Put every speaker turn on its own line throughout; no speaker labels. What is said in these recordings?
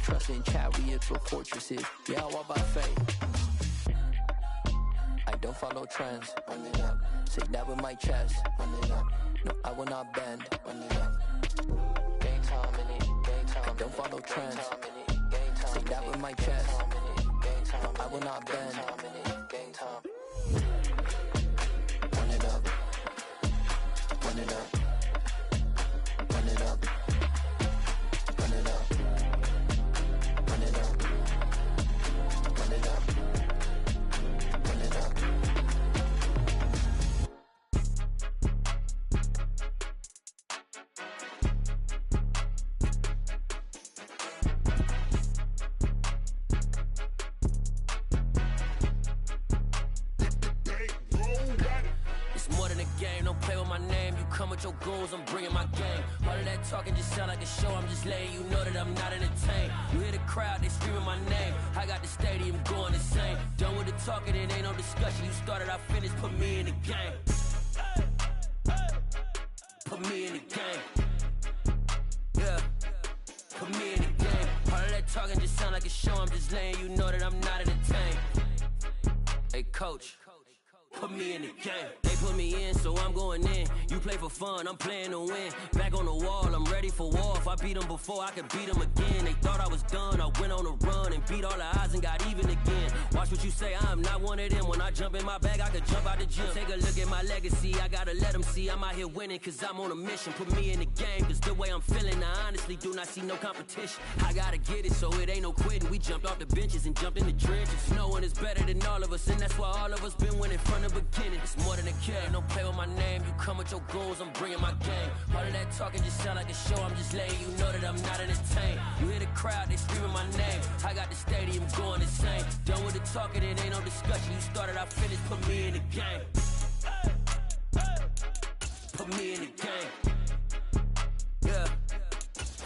don't trust in chariots or fortresses. Yeah, I walk by faith. I don't follow trends. Run it up. Say that with my chest. Run it up. No, I will not bend. Run it up. Game time in it. Game time. I don't follow trends. Say that with my chest. No, I will not bend. Game time. Run it up. Run it up. Run it up. Run it up. Run it up. Run it up. Run it up. With your goons, I'm bringing my game. All of that talking just sound like a show. I'm just letting you know that I'm not entertained. You hear the crowd, they screaming my name. I got the stadium going insane. Done with the talking, it ain't no discussion. You started, I finished, put me in the game. Put me in the game. Yeah, put me in the game. All of that talking just sound like a show. I'm just letting you know that I'm not entertained. Hey, coach. Put me in the game. They put me in, so I'm going in. You play for fun, I'm playing to win. Back on the wall, I'm ready for war. If I beat them before, I could beat them again. They thought I was done, I went on a run and beat all the odds and got even again. Watch what you say, I'm not one of them. When I jump in my bag, I could jump out the gym. Take a look at my legacy, I gotta let them see I'm out here winning, cause I'm on a mission. Put me in the game, cause the way I'm feeling, I honestly do not see no competition. I gotta get it, so it ain't no quitting. We jumped off the benches and jumped in the trenches. No one is better than all of us, and that's why all of us been winning from the beginning. It's more than a game, don't play with my name. You come with your goons, I'm bringing my game. All of that talking just sound like a show. I'm just letting you know that I'm not entertained. You hear the crowd, they screaming my name. I got the stadium going insane. Done with the talking, it ain't no discussion. You started, I finished, put me in the game. Put me in the game. Yeah,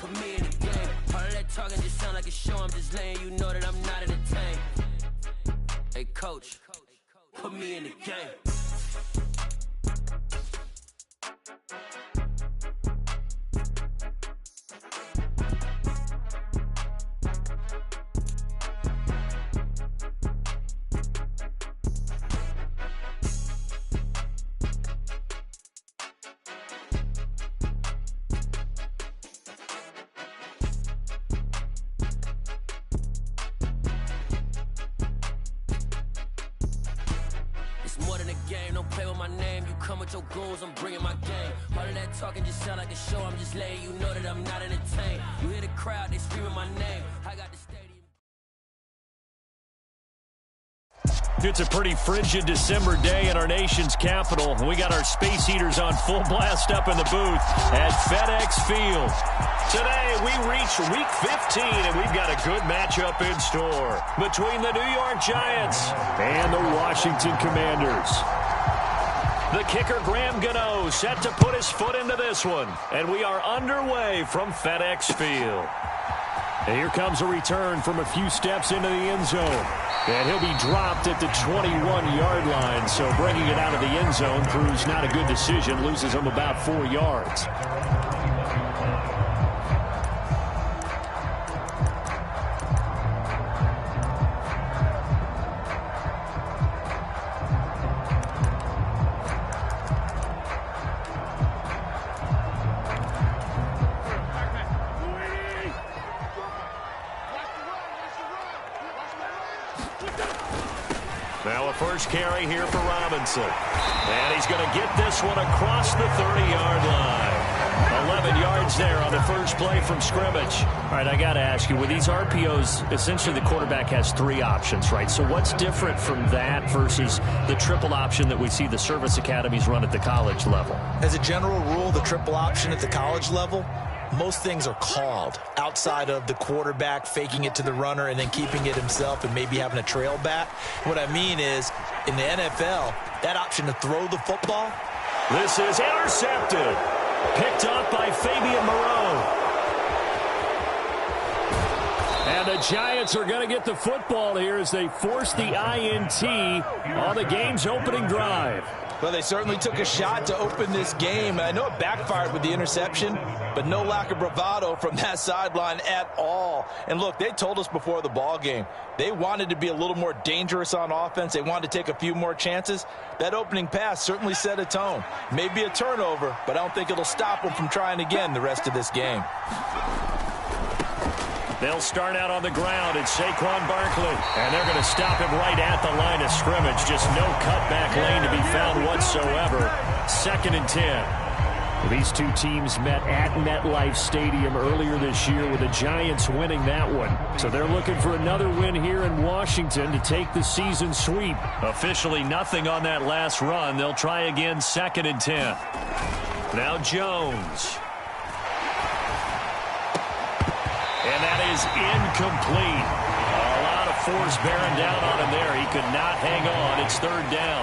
put me in the game. All of that talking just sound like a show. I'm just letting you know that I'm not entertained. Hey, coach, put me in the game. More than a game, don't play with my name. You come with your goons, I'm bringing my game. All of that talking just sound like a show. I'm just letting you know that I'm not entertained. You hear the crowd, they screaming my name. I got the stadium.
It's a pretty frigid December day in our nation's capital. We got our space heaters on full blast up in the booth at FedEx Field. Today, we reach Week 15, and we've got a good matchup in store between the New York Giants and the Washington Commanders. The kicker, Graham Gano, set to put his foot into this one, and we are underway from FedEx Field. And here comes a return from a few steps into the end zone. And he'll be dropped at the 21-yard line. So bringing it out of the end zone proves not a good decision. Loses him about 4 yards. Now a first carry here for Robinson. And he's going to get this one across the 30-yard line. 11 yards there on the first play from scrimmage. All right, I got to ask you, with these RPOs, essentially the quarterback has 3 options, right? So what's different from that versus the triple option that we see the service academies run at the college level?
As a general rule, the triple option at the college level, most things are called outside of the quarterback faking it to the runner and then keeping it himself and maybe having a trail back. What I mean is, in the NFL, that option to throw the football.
This is intercepted. Picked up by Fabian Moreau. And the Giants are going to get the football here as they force the INT on the game's opening drive.
Well, they certainly took a shot to open this game. I know it backfired with the interception, but no lack of bravado from that sideline at all. And look, they told us before the ball game, they wanted to be a little more dangerous on offense. They wanted to take a few more chances. That opening pass certainly set a tone. Maybe a turnover, but I don't think it'll stop them from trying again the rest of this game.
They'll start out on the ground. It's Saquon Barkley. And they're going to stop him right at the line of scrimmage. Just no cutback lane to be found whatsoever. 2nd and 10. These two teams met at MetLife Stadium earlier this year with the Giants winning that one. So they're looking for another win here in Washington to take the season sweep. Officially nothing on that last run. They'll try again 2nd and 10. Now Jones. And that is incomplete. A lot of force bearing down on him there. He could not hang on. It's 3rd down.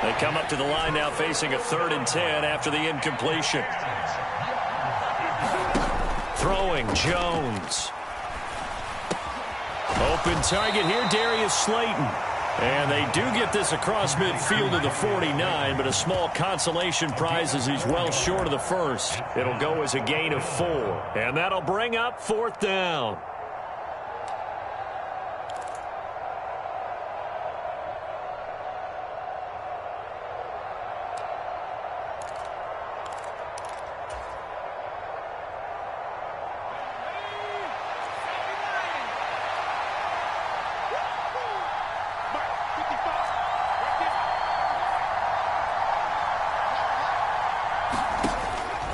They come up to the line now facing a 3rd and 10 after the incompletion. Throwing Jones. Open target here, Darius Slayton. And they do get this across midfield to the 49, but a small consolation prize as he's well short of the first. It'll go as a gain of 4. And that'll bring up 4th down.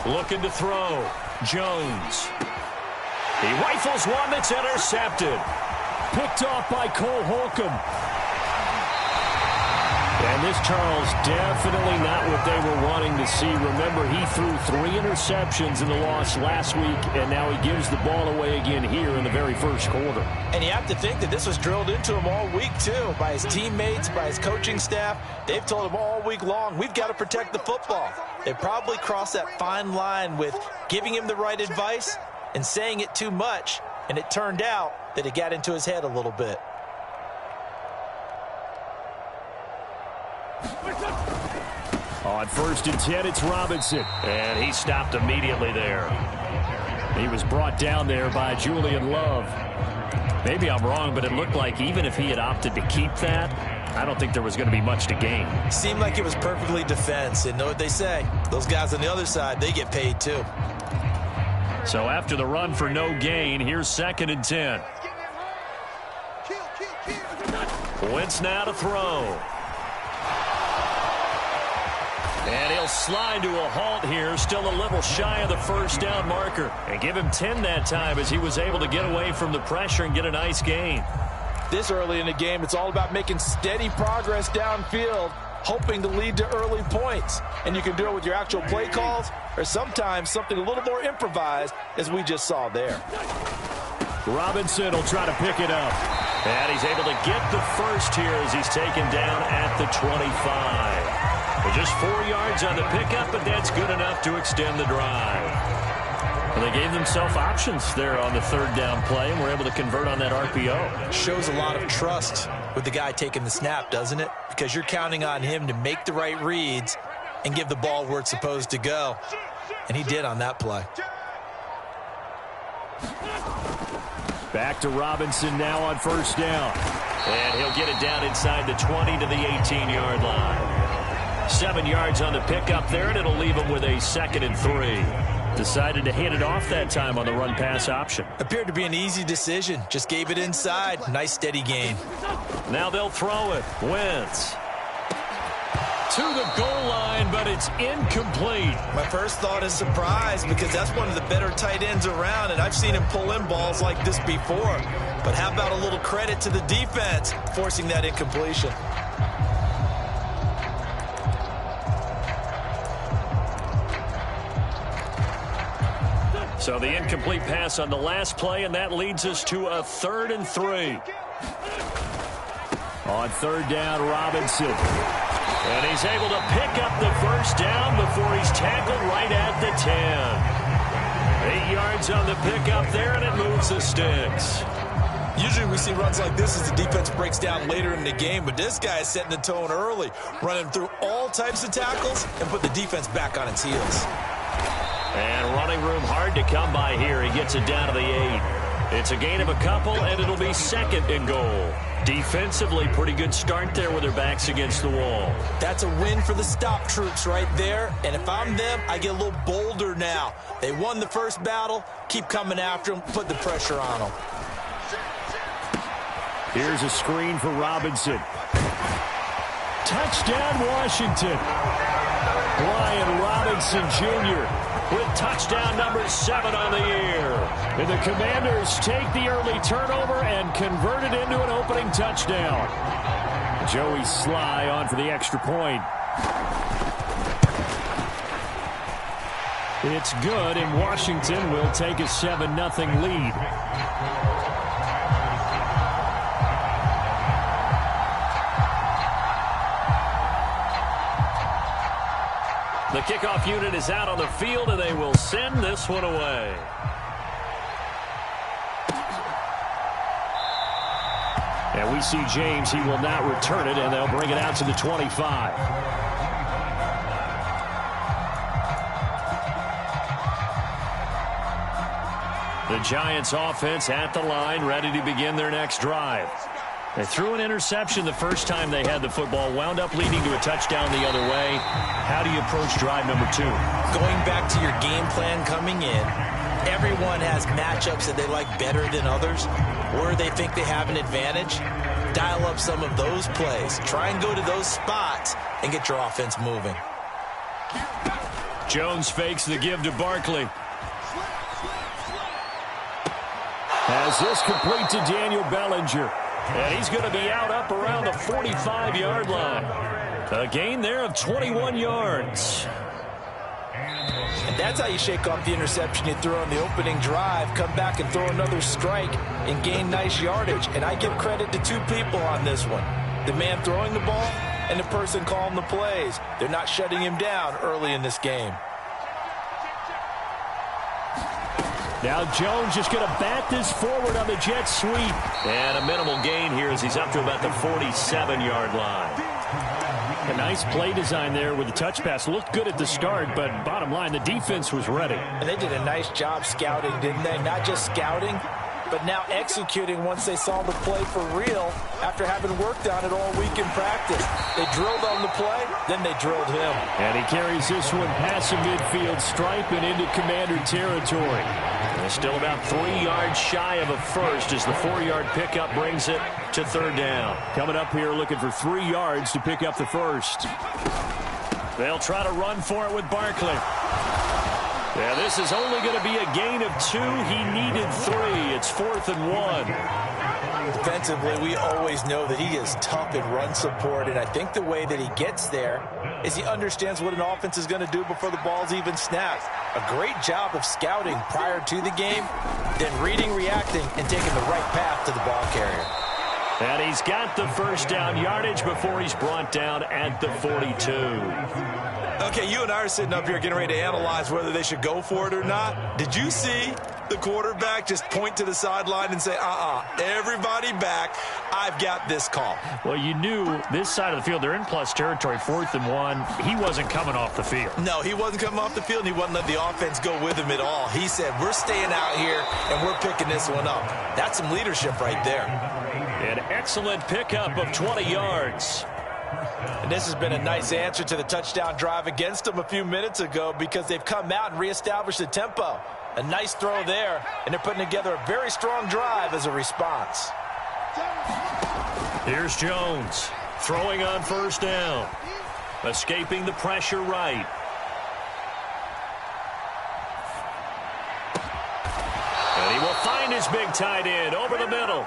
Looking to throw. Jones. He rifles one that's intercepted. Picked off by Cole Holcomb. And this, Charles, definitely not what they were wanting to see. Remember, he threw 3 interceptions in the loss last week, and now he gives the ball away again here in the very first quarter.
And you have to think that this was drilled into him all week, too, by his teammates, by his coaching staff. They've told him all week long, we've got to protect the football. They probably crossed that fine line with giving him the right advice and saying it too much, and it turned out that it got into his head a little bit.
On 1st and 10, it's Robinson. And he stopped immediately there. He was brought down there by Julian Love. Maybe I'm wrong, but it looked like even if he had opted to keep that, I don't think there was going to be much to gain.
Seemed like it was perfectly defense. And know what they say? Those guys on the other side, they get paid too.
So after the run for no gain, here's 2nd and 10. Wentz now to throw. And he'll slide to a halt here, still a little shy of the 1st down marker. And give him 10 that time as he was able to get away from the pressure and get a nice gain.
This early in the game, it's all about making steady progress downfield, hoping to lead to early points. And you can do it with your actual play calls or sometimes something a little more improvised, as we just saw there.
Robinson will try to pick it up. And he's able to get the first here as he's taken down at the 25. Just 4 yards on the pickup, but that's good enough to extend the drive. And they gave themselves options there on the 3rd down play and were able to convert on that RPO.
Shows a lot of trust with the guy taking the snap, doesn't it? Because you're counting on him to make the right reads and give the ball where it's supposed to go. And he did on that play.
Back to Robinson now on 1st down. And he'll get it down inside the 20 to the 18-yard line. 7 yards on the pickup there, and it'll leave him with a 2nd and 3. Decided to hand it off that time on the run-pass option.
Appeared to be an easy decision. Just gave it inside. Nice, steady gain.
Now they'll throw it. Wentz. To the goal line, but it's incomplete.
My first thought is surprise, because that's one of the better tight ends around, and I've seen him pull in balls like this before. But how about a little credit to the defense forcing that incompletion?
So the incomplete pass on the last play, and that leads us to a 3rd and 3. On 3rd down, Robinson. And he's able to pick up the 1st down before he's tackled right at the 10. 8 yards on the pickup there, and it moves the sticks.
Usually we see runs like this as the defense breaks down later in the game, but this guy is setting the tone early, running through all types of tackles and put the defense back on its heels.
And running room hard to come by here. He gets it down to the 8. It's a gain of a couple, and it'll be 2nd and goal. Defensively, pretty good start there with their backs against the wall.
That's a win for the stop troops right there. And if I'm them, I get a little bolder now. They won the first battle. Keep coming after them. Put the pressure on them.
Here's a screen for Robinson. Touchdown, Washington. Brian Robinson Jr. with touchdown number 7 on the year. And the Commanders take the early turnover and convert it into an opening touchdown. Joey Sly on for the extra point. It's good, and Washington will take a 7-0 lead. The kickoff unit is out on the field, and they will send this one away. And we see James. He will not return it, and they'll bring it out to the 25. The Giants offense at the line, ready to begin their next drive. They threw an interception the first time they had the football, wound up leading to a touchdown the other way. How do you approach drive number 2?
Going back to your game plan coming in, everyone has matchups that they like better than others, where they think they have an advantage. Dial up some of those plays. Try and go to those spots and get your offense moving.
Jones fakes the give to Barkley. Has this complete to Daniel Bellinger. And he's going to be out up around the 45-yard line. A gain there of 21 yards.
And that's how you shake off the interception you threw on the opening drive. Come back and throw another strike and gain nice yardage. And I give credit to 2 people on this one. The man throwing the ball and the person calling the plays. They're not shutting him down early in this game.
Now Jones just going to bat this forward on the jet sweep. And a minimal gain here as he's up to about the 47-yard line. A nice play design there with the touch pass. Looked good at the start, but bottom line, the defense was ready.
And they did a nice job scouting, didn't they? Not just scouting, but now executing once they saw the play for real after having worked on it all week in practice. They drilled on the play, then they drilled him.
And he carries this one past the midfield stripe and into Commander territory. And still about 3 yards shy of a first as the 4-yard pickup brings it to 3rd down. Coming up here looking for 3 yards to pick up the first. They'll try to run for it with Barkley. Yeah, this is only going to be a gain of 2. He needed 3. It's 4th and 1.
Defensively, we always know that he is tough in run support, and I think the way that he gets there is he understands what an offense is going to do before the ball's even snapped. A great job of scouting prior to the game, then reading, reacting, and taking the right path to the ball carrier.
And he's got the first down yardage before he's brought down at the 42.
Okay, you and I are sitting up here getting ready to analyze whether they should go for it or not. Did you see the quarterback just point to the sideline and say, everybody back, I've got this call?
Well, you knew this side of the field, they're in plus territory, 4th and 1. He wasn't coming off the field.
No, he wasn't coming off the field, and he wasn't letting the offense go with him at all. He said, we're staying out here, and we're picking this one up. That's some leadership right there.
An excellent pickup of 20 yards.
And this has been a nice answer to the touchdown drive against them a few minutes ago because they've come out and reestablished the tempo. A nice throw there, and they're putting together a very strong drive as a response.
Here's Jones throwing on 1st down. Escaping the pressure right. And he will find his big tight end over the middle.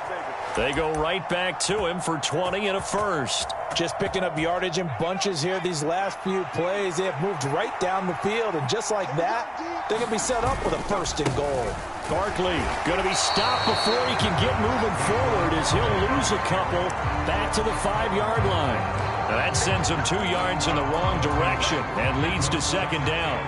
They go right back to him for 20 and a first.
Just picking up yardage in bunches here these last few plays. They have moved right down the field, and just like that, they're going to be set up with a 1st and goal.
Barkley going to be stopped before he can get moving forward as he'll lose a couple back to the 5-yard line. Now that sends him 2 yards in the wrong direction and leads to 2nd down.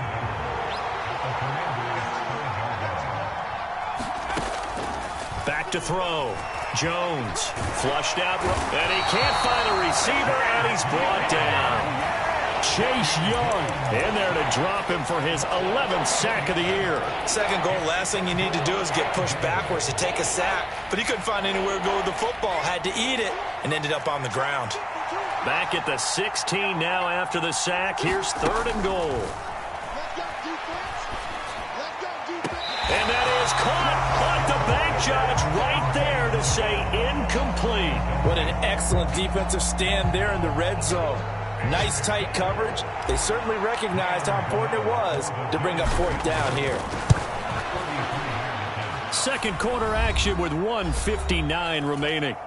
Back to throw. Jones flushed out, and he can't find a receiver, and he's brought down. Chase Young in there to drop him for his 11th sack of the year.
Second goal, last thing you need to do is get pushed backwards to take a sack. But he couldn't find anywhere to go with the football, had to eat it, and ended up on the ground.
Back at the 16 now after the sack. Here's 3rd and goal. And that is caught, but the bank judge right there to say incomplete.
What an excellent defensive stand there in the red zone. Nice tight coverage. They certainly recognized how important it was to bring up 4th down here.
Second quarter action with 1:59 remaining.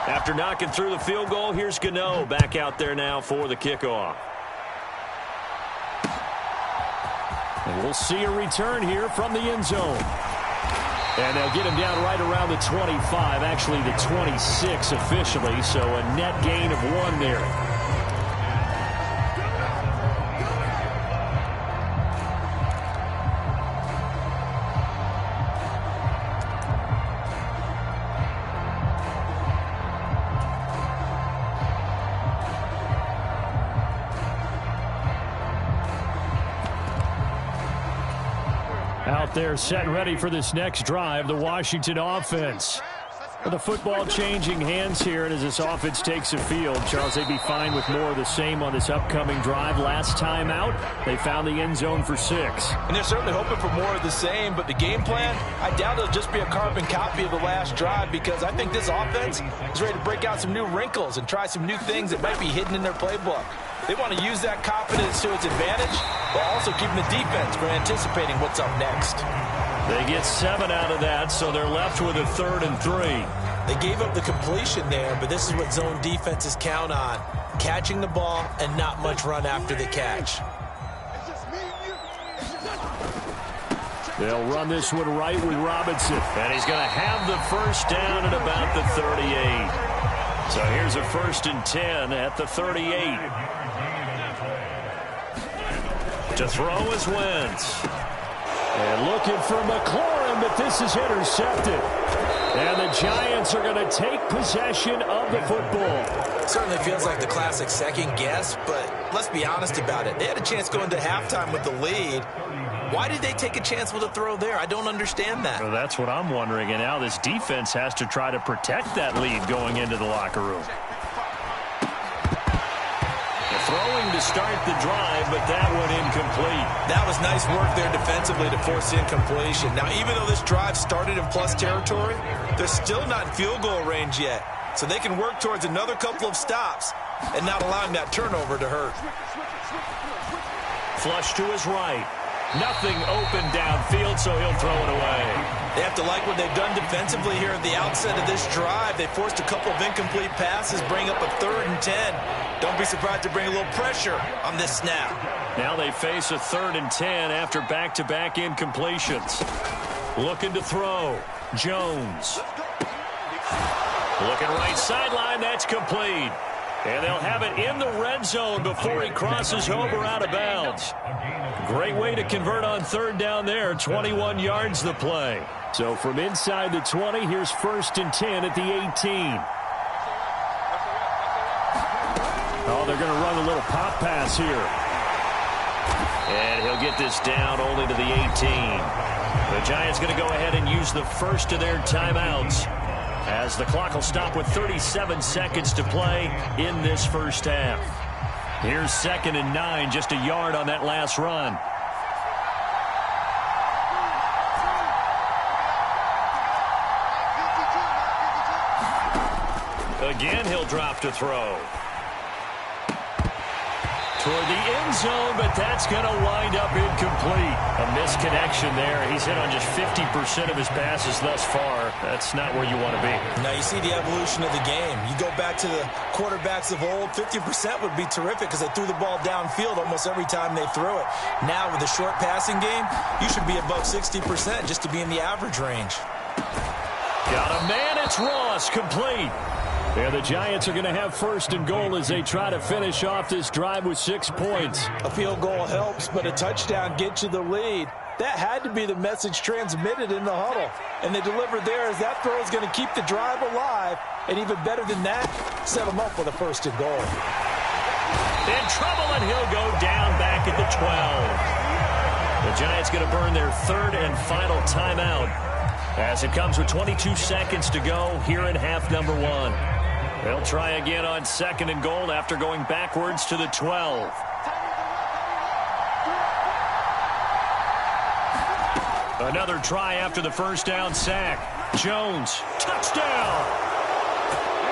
After knocking through the field goal, here's Gano back out there now for the kickoff. And we'll see a return here from the end zone. And they'll get him down right around the 25, actually the 26 officially, so a net gain of 1 there. Out there set and ready for this next drive, the Washington offense. With the football changing hands here, and as this offense takes the field, Charles, they'd be fine with more of the same on this upcoming drive. Last time out, they found the end zone for 6.
And they're certainly hoping for more of the same, but the game plan, I doubt it'll just be a carbon copy of the last drive, because I think this offense is ready to break out some new wrinkles and try some new things that might be hidden in their playbook. They want to use that confidence to its advantage, while also keeping the defense from anticipating what's up next.
They get 7 out of that, so they're left with a 3rd and 3.
They gave up the completion there, but this is what zone defenses count on. Catching the ball and not much run after the catch.
They'll run this one right with Robinson. And he's going to have the first down at about the 38. So here's a 1st and 10 at the 38. To throw is Wentz. And looking for McLaurin, but this is intercepted. And the Giants are going to take possession of the football.
Certainly feels like the classic second guess, but let's be honest about it. They had a chance going to halftime with the lead. Why did they take a chance with a throw there? I don't understand that.
Well, that's what I'm wondering. And now this defense has to try to protect that lead going into the locker room. Throwing to start the drive, but that one incomplete.
That was nice work there defensively to force incompletion. Now, even though this drive started in plus territory, they're still not in field goal range yet. So they can work towards another couple of stops and not allowing that turnover to hurt.
Flush to his right. Nothing open downfield, so he'll throw it away.
They have to like what they've done defensively here at the outset of this drive. They forced a couple of incomplete passes, bring up a 3rd and 10. Don't be surprised to bring a little pressure on this snap.
Now they face a 3rd and 10 after back-to-back incompletions. Looking to throw. Jones. Looking right sideline. That's complete. And they'll have it in the red zone before he crosses over out of bounds. Great way to convert on 3rd down there. 21 yards the play. So from inside the 20, here's 1st and 10 at the 18. Oh, they're going to run a little pop pass here. And he'll get this down only to the 18. The Giants going to go ahead and use the first of their timeouts, as the clock will stop with 37 seconds to play in this first half. Here's 2nd and 9, just a yard on that last run. Again, he'll drop to throw. Toward the end zone, but that's going to wind up incomplete. A misconnection there. He's hit on just 50% of his passes thus far. That's not where you want to be.
Now you see the evolution of the game. You go back to the quarterbacks of old, 50% would be terrific because they threw the ball downfield almost every time they threw it. Now with the short passing game, you should be above 60% just to be in the average range.
Got a man, it's Ross, complete. Yeah, the Giants are going to have first and goal as they try to finish off this drive with 6 points.
A field goal helps, but a touchdown gets you the lead. That had to be the message transmitted in the huddle. And they delivered there as that throw is going to keep the drive alive. And even better than that, set them up with a first and goal.
In trouble, and he'll go down back at the 12. The Giants going to burn their third and final timeout as it comes with 22 seconds to go here in half number 1. They'll try again on second and goal after going backwards to the 12. Another try after the first down sack. Jones, touchdown!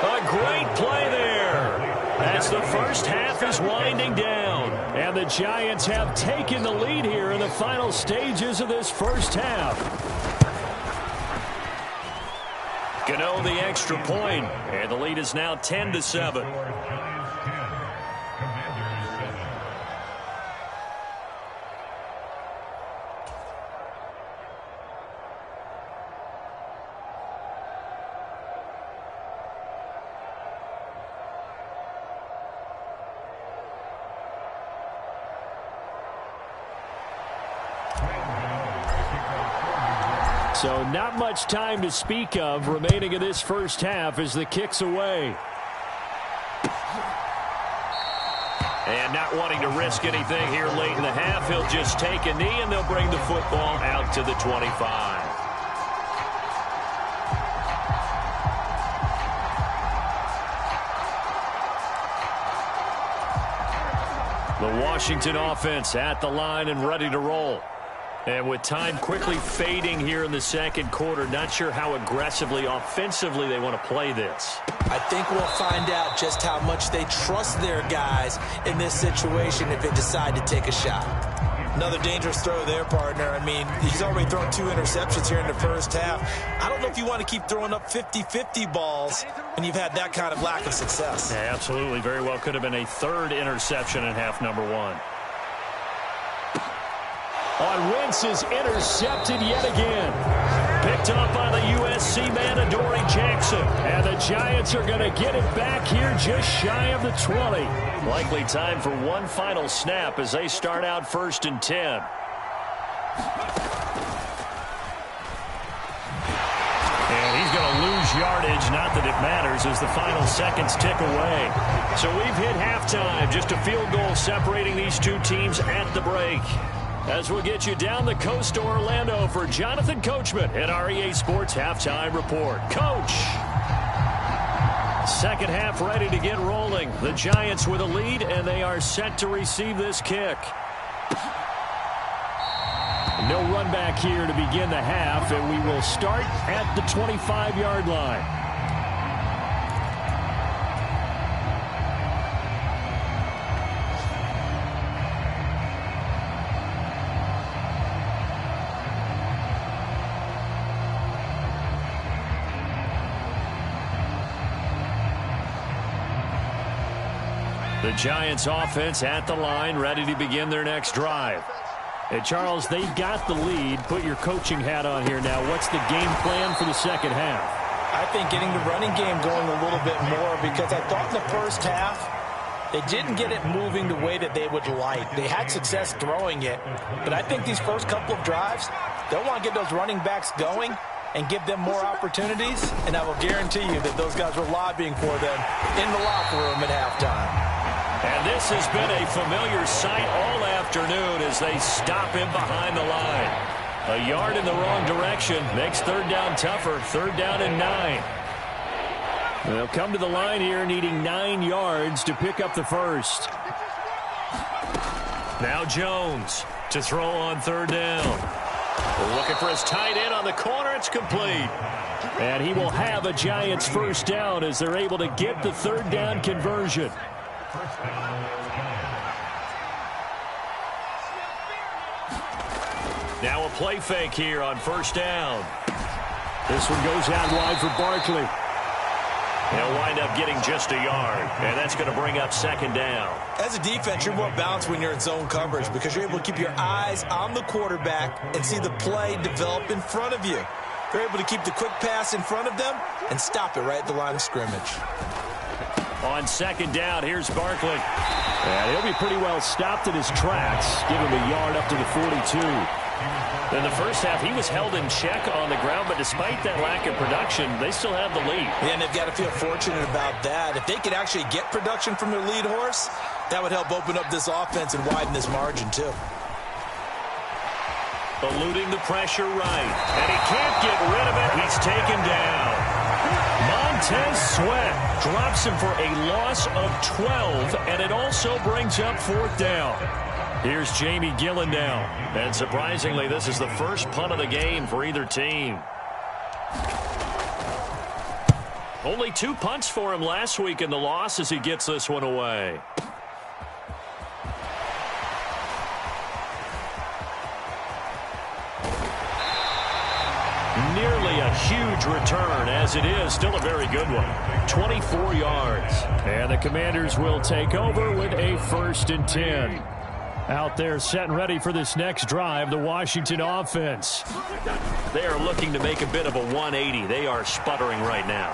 A great play there as the first half is winding down. And the Giants have taken the lead here in the final stages of this first half. Gano the extra point, and the lead is now 10-7. So not much time to speak of remaining in this first half as the kick's away. And not wanting to risk anything here late in the half, he'll just take a knee and they'll bring the football out to the 25. The Washington offense at the line and ready to roll. And with time quickly fading here in the second quarter, not sure how aggressively, offensively they want to play this.
I think we'll find out just how much they trust their guys in this situation if they decide to take a shot. Another dangerous throw there, partner. I mean, he's already thrown 2 interceptions here in the first half. I don't know if you want to keep throwing up 50-50 balls when you've had that kind of lack of success.
Yeah, absolutely. Very well could have been a third interception in half number 1. On Wentz is intercepted yet again. Picked up by the USC man, Adoree Jackson. And the Giants are going to get it back here just shy of the 20. Likely time for one final snap as they start out first and 10. And he's going to lose yardage, not that it matters, as the final seconds tick away. So we've hit halftime, just a field goal separating these two teams at the break. As we'll get you down the coast to Orlando for Jonathan Coachman at our EA Sports Halftime Report. Coach! Second half ready to get rolling. The Giants with a lead, and they are set to receive this kick. No run back here to begin the half, and we will start at the 25-yard line. The Giants offense at the line, ready to begin their next drive. And Charles, they've got the lead. Put your coaching hat on here now. What's the game plan for the second half?
I think getting the running game going a little bit more, because I thought in the first half they didn't get it moving the way that they would like. They had success throwing it, but I think these first couple of drives, they'll want to get those running backs going and give them more opportunities, and I will guarantee you that those guys were lobbying for them in the locker room at halftime.
And this has been a familiar sight all afternoon as they stop him behind the line. A yard in the wrong direction makes third down tougher. Third down and 9. They'll come to the line here needing 9 yards to pick up the first. Now Jones to throw on third down. We're looking for his tight end on the corner. It's complete. And he will have a Giants first down as they're able to get the third down conversion. Now a play fake here on first down. This one goes out wide for Barkley. They'll wind up getting just a yard, and that's going to bring up second down.
As a defense, you're more balanced when you're in zone coverage because you're able to keep your eyes on the quarterback and see the play develop in front of you. They're able to keep the quick pass in front of them and stop it right at the line of scrimmage.
On second down, here's Barkley. And he'll be pretty well stopped in his tracks. Give him a yard up to the 42. In the first half, he was held in check on the ground, but despite that lack of production, they still have the lead.
Yeah, and they've got to feel fortunate about that. If they could actually get production from their lead horse, that would help open up this offense and widen this margin, too.
Eluding the pressure right. And he can't get rid of it. He's taken down. Montez Sweat drops him for a loss of 12, and it also brings up fourth down. Here's Jamie Gillen now. And surprisingly, this is the first punt of the game for either team. Only 2 punts for him last week in the loss as he gets this one away. Nearly a huge return, as it is still a very good one. 24 yards. And the Commanders will take over with a 1st and 10. Out there set and ready for this next drive, the Washington offense. They are looking to make a bit of a 180. They are sputtering right now.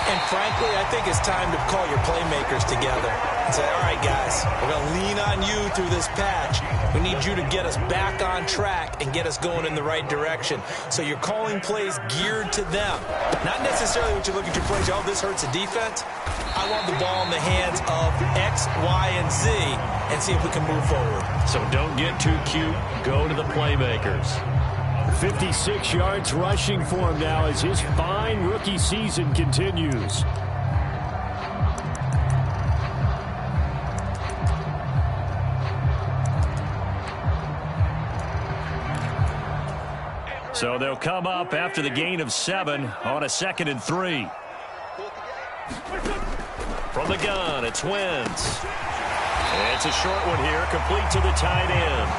And frankly, I think it's time to call your playmakers together and say, all right, guys, we're going to lean on you through this patch. We need you to get us back on track and get us going in the right direction. So you're calling plays geared to them. Not necessarily what you look at your plays, oh, this hurts the defense. I want the ball in the hands of X, Y, and Z and see if we can move forward.
So don't get too cute. Go to the playmakers. 56 yards rushing for him now as his fine rookie season continues. So they'll come up after the gain of 7 on a 2nd and 3. From the gun, it's Wentz. It's a short one here, complete to the tight end.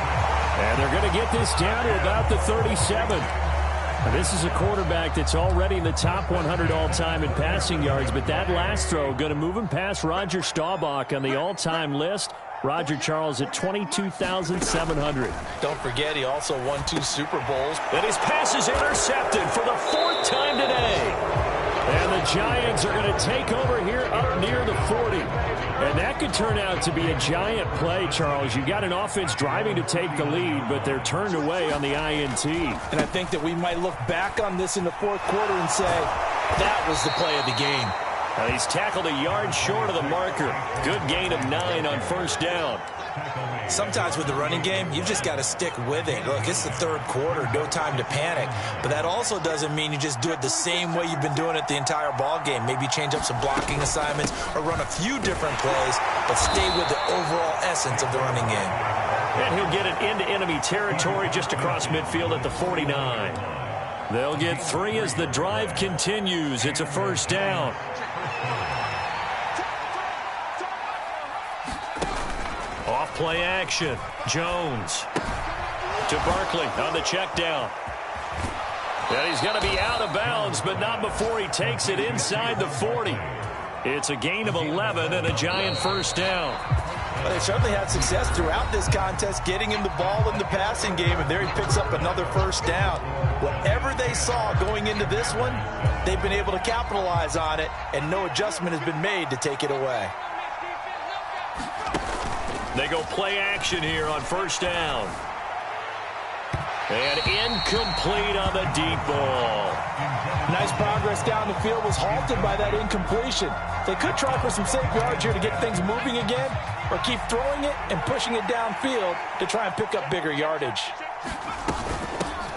And they're going to get this down to about the 37. Now, this is a quarterback that's already in the top 100 all-time in passing yards, but that last throw going to move him past Roger Staubach on the all-time list. Roger Charles at 22,700.
Don't forget, he also won 2 Super Bowls.
And his pass is intercepted for the 4th time today. And the Giants are going to take over here up near the 40. And that could turn out to be a giant play, Charles. You've got an offense driving to take the lead, but they're turned away on the INT.
And I think that we might look back on this in the 4th quarter and say, that was the play of the game.
Now he's tackled a yard short of the marker. Good gain of 9 on 1st down.
Sometimes with the running game, you've just got to stick with it. Look, it's the 3rd quarter, no time to panic. But that also doesn't mean you just do it the same way you've been doing it the entire ball game. Maybe change up some blocking assignments or run a few different plays, but stay with the overall essence of the running game.
And he'll get it into enemy territory just across midfield at the 49. They'll get 3 as the drive continues. It's a 1st down. Off play action. Jones to Barkley on the check down. And he's going to be out of bounds, but not before he takes it inside the 40. It's a gain of 11 and a giant 1st down.
Well, they certainly had success throughout this contest, getting him the ball in the passing game, and there he picks up another 1st down. Whatever they saw going into this one, they've been able to capitalize on it, and no adjustment has been made to take it away.
They go play action here on 1st down. And incomplete on the deep ball.
Nice progress down the field, was halted by that incompletion. They could try for some safe yards here to get things moving again, or keep throwing it and pushing it downfield to try and pick up bigger yardage.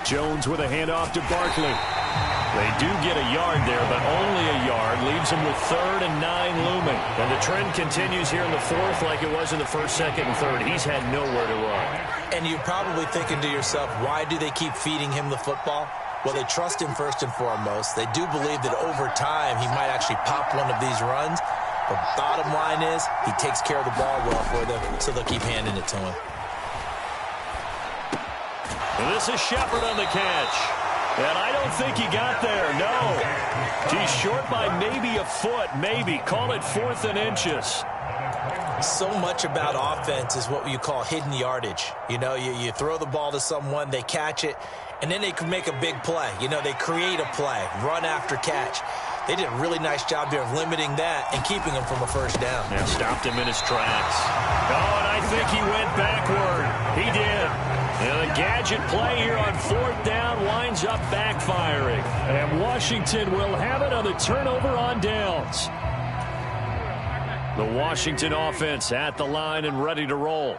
Jones with a handoff to Barkley. They do get a yard there, but only a yard. Leaves them with 3rd and 9 looming. And the trend continues here in the 4th like it was in the 1st, 2nd, and 3rd. He's had nowhere to run.
And you're probably thinking to yourself, why do they keep feeding him the football? Well, they trust him first and foremost. They do believe that over time he might actually pop one of these runs. But bottom line is he takes care of the ball well for them, so they'll keep handing it to him.
And this is Shepard on the catch. And I don't think he got there, no. He's short by maybe a foot, maybe. Call it 4th and inches.
So much about offense is what you call hidden yardage. You know, you throw the ball to someone, they catch it, and then they can make a big play. You know, they create a play, run after catch. They did a really nice job there of limiting that and keeping him from a first down.
Yeah, stopped him in his tracks. Oh, and I think he went backward. He did. And the gadget play here on 4th down winds up backfiring. And Washington will have it on the turnover on downs. The Washington offense at the line and ready to roll.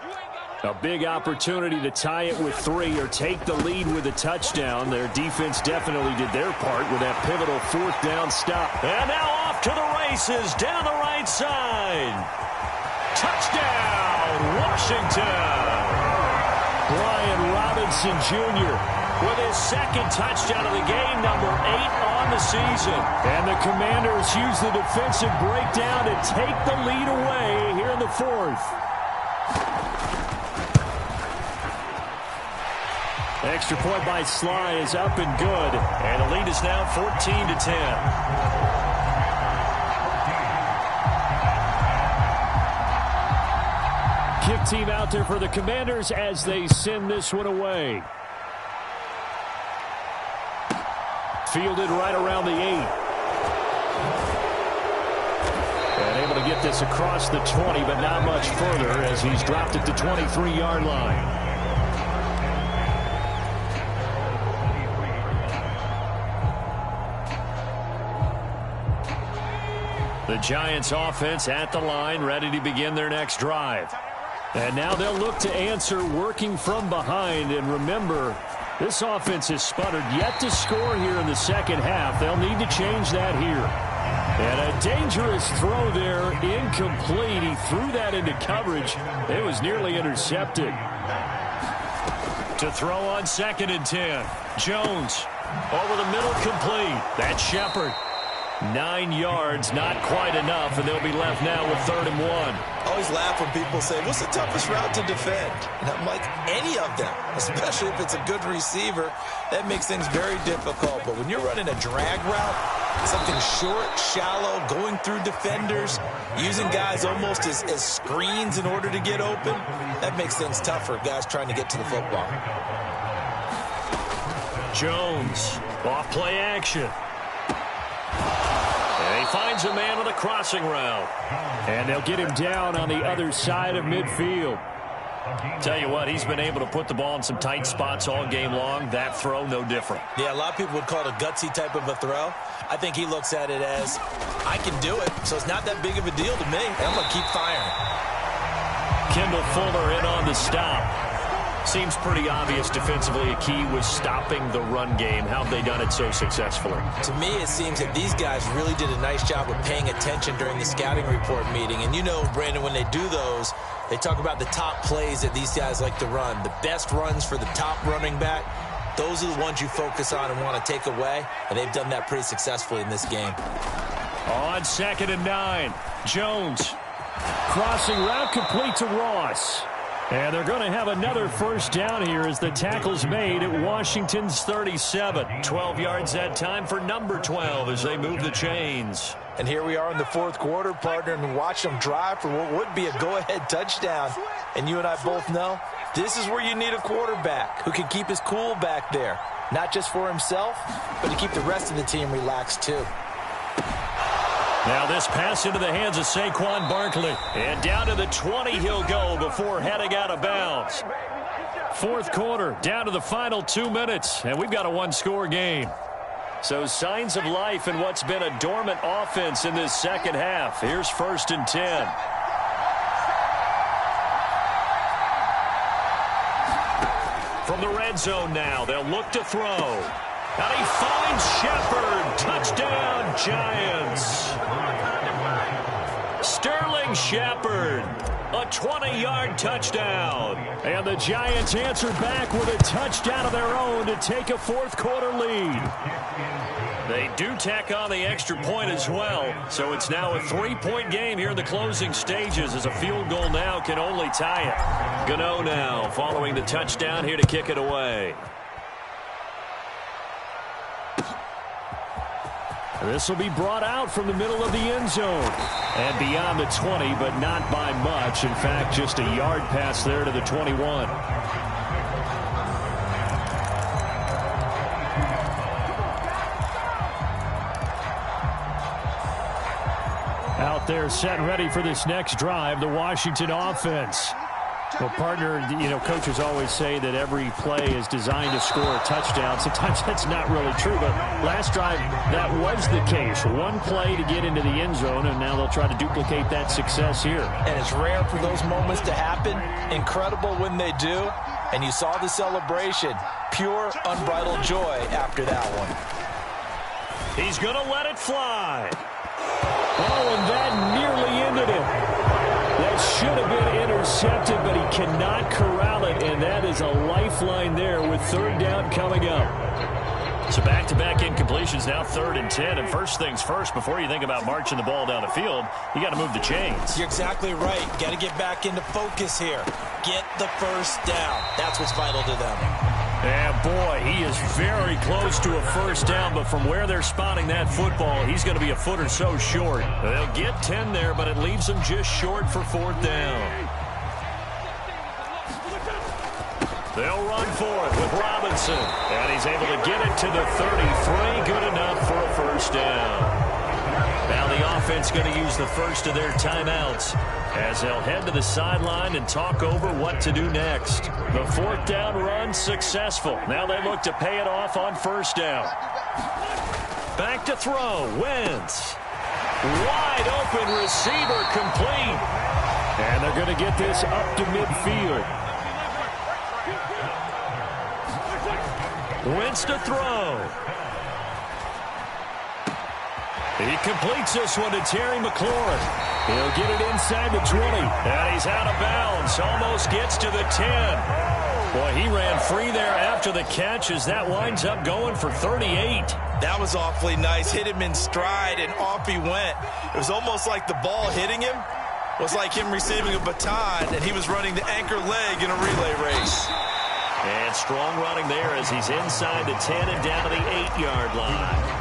A big opportunity to tie it with 3 or take the lead with a touchdown. Their defense definitely did their part with that pivotal 4th down stop. And now off to the races down the right side. Touchdown, Washington. Brian Robinson Jr. with his 2nd touchdown of the game, number 8 on the season. And the Commanders use the defensive breakdown to take the lead away here in the 4th. Extra point by Sly is up and good. And the lead is now 14-10. Kick team out there for the Commanders as they send this one away. Fielded right around the 8. And able to get this across the 20, but not much further as he's dropped at the 23-yard line. The Giants offense at the line, ready to begin their next drive. And now they'll look to answer working from behind. And remember, this offense has sputtered yet to score here in the second half. They'll need to change that here. And a dangerous throw there, incomplete. He threw that into coverage. It was nearly intercepted. To throw on 2nd and 10. Jones over the middle, complete. That's Shepard. 9 yards, not quite enough, and they'll be left now with 3rd and 1.
I always laugh when people say, what's the toughest route to defend? And I'm like, any of them, especially if it's a good receiver. That makes things very difficult. But when you're running a drag route, something short, shallow, going through defenders, using guys almost as screens in order to get open, that makes things tougher, guys trying to get to the football.
Jones, off play action. And he finds a man on the crossing route. And they'll get him down on the other side of midfield. Tell you what, he's been able to put the ball in some tight spots all game long. That throw, no different.
Yeah, a lot of people would call it a gutsy type of a throw. I think he looks at it as, I can do it, so it's not that big of a deal to me. And I'm going to keep firing.
Kendall Fuller in on the stop. Seems pretty obvious defensively a key was stopping the run game. How have they done it so successfully?
To me, it seems that these guys really did a nice job of paying attention during the scouting report meeting. And you know, Brandon, when they do those, they talk about the top plays that these guys like to run. The best runs for the top running back, those are the ones you focus on and want to take away. And they've done that pretty successfully in this game.
On 2nd and 9, Jones. Crossing route complete to Ross. And they're going to have another first down here as the tackle's made at Washington's 37. 12 yards that time for number 12 as they move the chains.
And here we are in the 4th quarter, partner, and watch them drive for what would be a go-ahead touchdown. And you and I both know this is where you need a quarterback who can keep his cool back there. Not just for himself, but to keep the rest of the team relaxed too.
Now this pass into the hands of Saquon Barkley. And down to the 20 he'll go before heading out of bounds. 4th quarter, down to the final 2 minutes. And we've got a one-score game. So signs of life in what's been a dormant offense in this second half. Here's 1st and 10. From the red zone now, they'll look to throw. And he finds Shepard. Touchdown, Giants. Sterling Shepard. A 20-yard touchdown. And the Giants answer back with a touchdown of their own to take a 4th quarter lead. They do tack on the extra point as well. So it's now a 3-point game here in the closing stages as a field goal now can only tie it. Gano now following the touchdown here to kick it away. This will be brought out from the middle of the end zone. And beyond the 20, but not by much. In fact, just a yard pass there to the 21. Out there set and ready for this next drive, the Washington offense. Well, partner, coaches always say that every play is designed to score a touchdown. Sometimes that's not really true, but last drive, that was the case. One play to get into the end zone, and now they'll try to duplicate that success here.
And it's rare for those moments to happen. Incredible when they do. And you saw the celebration. Pure, unbridled joy after that one.
He's going to let it fly. Oh, and that nearly ended it. That should have been intercepted, but he cannot corral it, and that is a lifeline there with third down coming up. So back-to-back incompletions, now 3rd and 10. And first things first, before you think about marching the ball down the field, you got to move the chains.
You're exactly right. Got to get back into focus here. Get the first down. That's what's vital to them.
And boy, he is very close to a first down, but from where they're spotting that football, he's going to be a foot or so short. They'll get 10 there, but it leaves them just short for 4th down. They'll run for it with Robinson, and he's able to get it to the 33. Good enough for a first down. Now the offense going to use the first of their timeouts as they'll head to the sideline and talk over what to do next. The 4th down run successful. Now they look to pay it off on first down. Back to throw. Wentz. Wide open receiver complete. And they're going to get this up to midfield. Wentz to throw. He completes this one to Terry McLaurin. He'll get it inside the 20. And he's out of bounds. Almost gets to the 10. Boy, he ran free there after the catch as that winds up going for 38.
That was awfully nice. Hit him in stride, and off he went. It was almost like the ball hitting him was like him receiving a baton, and he was running the anchor leg in a relay race.
And strong running there as he's inside the 10 and down to the 8-yard line.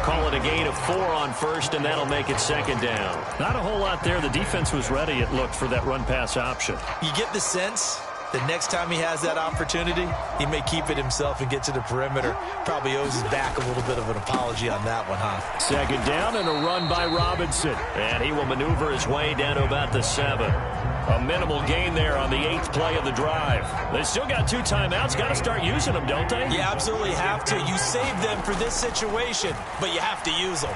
Call it a gain of 4 on first, and that'll make it 2nd down. Not a whole lot there. The defense was ready, it looked, for that run-pass option.
You get the sense that next time he has that opportunity, he may keep it himself and get to the perimeter. Probably owes his back a little bit of an apology on that one, huh?
2nd down and a run by Robinson. And he will maneuver his way down to about the 7. A minimal gain there on the 8th play of the drive. They still got 2 timeouts. Got to start using them, don't they?
You absolutely have to. You save them for this situation, but you have to use them.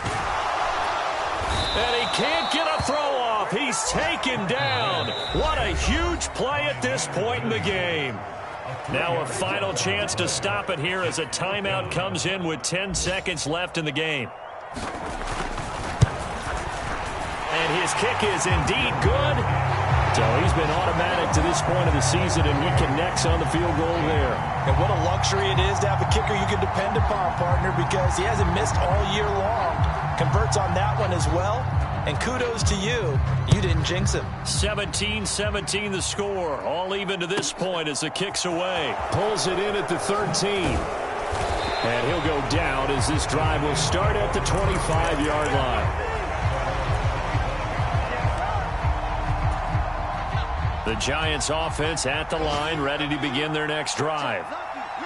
And he can't get a throw off. He's taken down. What a huge play at this point in the game. Now a final chance to stop it here as a timeout comes in with 10 seconds left in the game. And his kick is indeed good. So he's been automatic to this point of the season, and he connects on the field goal there.
And what a luxury it is to have a kicker you can depend upon, partner, because he hasn't missed all year long. Converts on that one as well. And kudos to you. You didn't jinx him.
17-17 the score. All even to this point as the kick's away. Pulls it in at the 13. And he'll go down as this drive will start at the 25-yard line. The Giants offense at the line, ready to begin their next drive.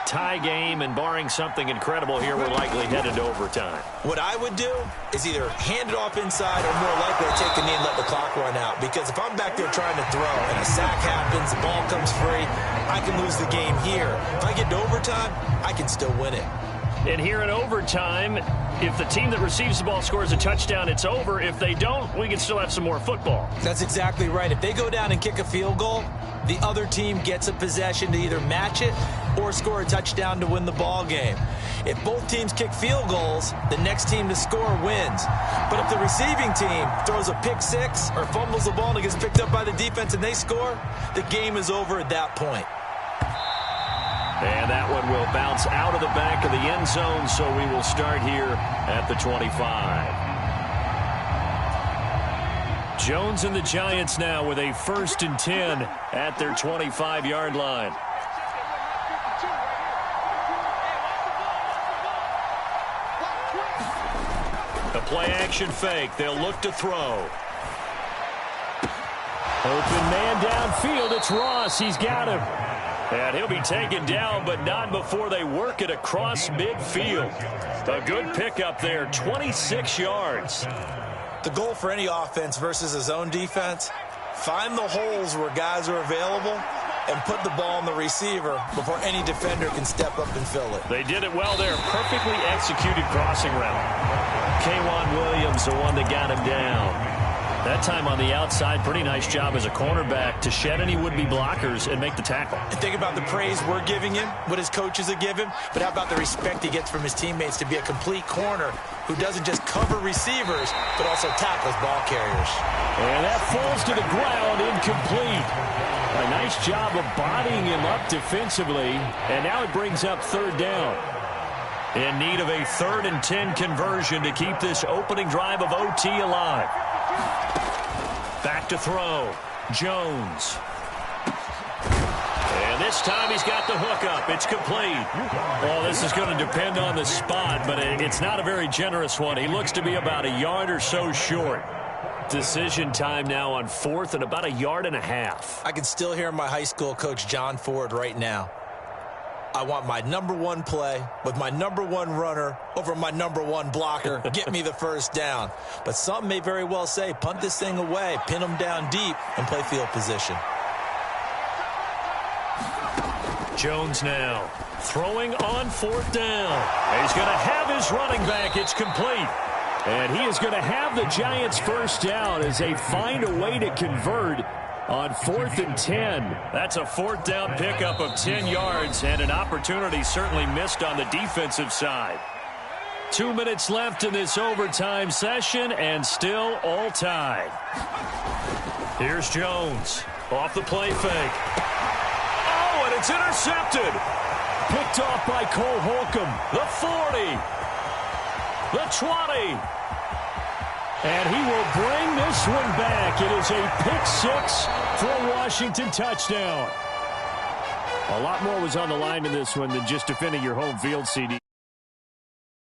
Tie game, and barring something incredible here, we're likely headed to overtime.
What I would do is either hand it off inside or more likely to take the knee and let the clock run out. Because if I'm back there trying to throw and a sack happens, the ball comes free, I can lose the game here. If I get to overtime, I can still win it.
And here in overtime, if the team that receives the ball scores a touchdown, it's over. If they don't, we can still have some more football.
That's exactly right. If they go down and kick a field goal, the other team gets a possession to either match it or score a touchdown to win the ball game. If both teams kick field goals, the next team to score wins. But if the receiving team throws a pick six or fumbles the ball and it gets picked up by the defense and they score, the game is over at that point.
And that one will bounce out of the back of the end zone, so we will start here at the 25. Jones and the Giants now with a 1st and 10 at their 25-yard line. play-action fake. They'll look to throw. Open man downfield. It's Ross. He's got him. And he'll be taken down, but not before they work it across midfield. A good pickup there, 26 yards.
The goal for any offense versus a zone defense, find the holes where guys are available and put the ball on the receiver before any defender can step up and fill it.
They did it well there. Perfectly executed crossing route. K'Wan Williams, the one that got him down. That time on the outside, pretty nice job as a cornerback to shed any would-be blockers and make the tackle.
And think about the praise we're giving him, what his coaches have given him, but how about the respect he gets from his teammates to be a complete corner who doesn't just cover receivers, but also tackles ball carriers.
And that falls to the ground, incomplete. A nice job of bodying him up defensively, and now it brings up third down. In need of a 3rd and 10 conversion to keep this opening drive of OT alive. Back to throw. Jones. And this time he's got the hookup. It's complete. Well, this is going to depend on the spot, but it's not a very generous one. He looks to be about a yard or so short. Decision time now on 4th and about a yard and a half.
I can still hear my high school coach, John Ford, right now. I want my #1 play with my #1 runner over my #1 blocker. Get me the first down. But some may very well say, punt this thing away, pin them down deep, and play field position.
Jones now throwing on 4th down. He's going to have his running back. It's complete. And he is going to have the Giants' first down as they find a way to convert on 4th and 10. That's a 4th down pickup of 10 yards and an opportunity certainly missed on the defensive side. 2 minutes left in this overtime session and still all tied. Here's Jones off the play fake. Oh, and it's intercepted. Picked off by Cole Holcomb. The 40. The 20. And he will bring this one back. It is a pick 6 for a Washington touchdown. A lot more was on the line in this one than just defending your home field, CD.